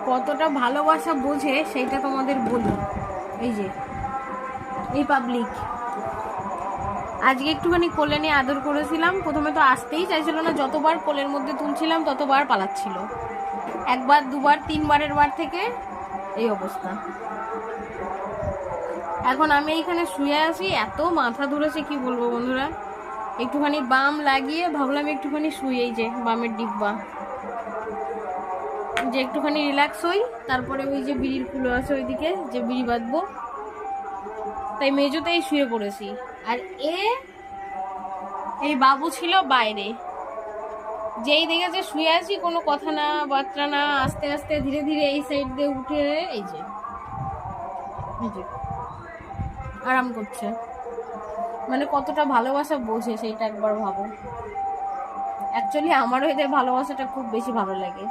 কতটা ভালোবাসা বোঝে সেইটা তোমাদের বলি। এই যে এই পাবলিক আজকে একটুখানি কোলে নিয়ে আদর করেছিলাম, প্রথমে তো আসতেই চাইছিল না, যতবার কোলের মধ্যে তুলছিলাম ততবার পালাচ্ছিল, একবার দুবার তিনবারের বার থেকে এই অবস্থা। এখন আমি এইখানে শুয়ে আছি, এত মাথা ধরেছে কি বলবো বন্ধুরা, একটুখানি বাম লাগিয়ে ভাবলাম একটুখানি শুই, এই যে বামের ডিব্বা, যে একটুখানি রিল্যাক্স হই, তারপরে ওই যে বিড়ির কুলো আছে ওইদিকে যে বিড়ি বাঁধবো, তাই মেজোতেই শুয়ে পড়েছি। আর এই বাবু ছিল বাইরে, যেই দেখেছে শুয়ে আছি কোনো কথা না বার্তা না, আস্তে আস্তে ধীরে ধীরে এই সাইড দিয়ে উঠে এই যে আরাম করছে। মানে কতটা ভালোবাসা বোঝে সেইটা একবার ভাবো। অ্যাকচুয়ালি আমারও এদের ভালোবাসাটা খুব বেশি ভালো লাগে।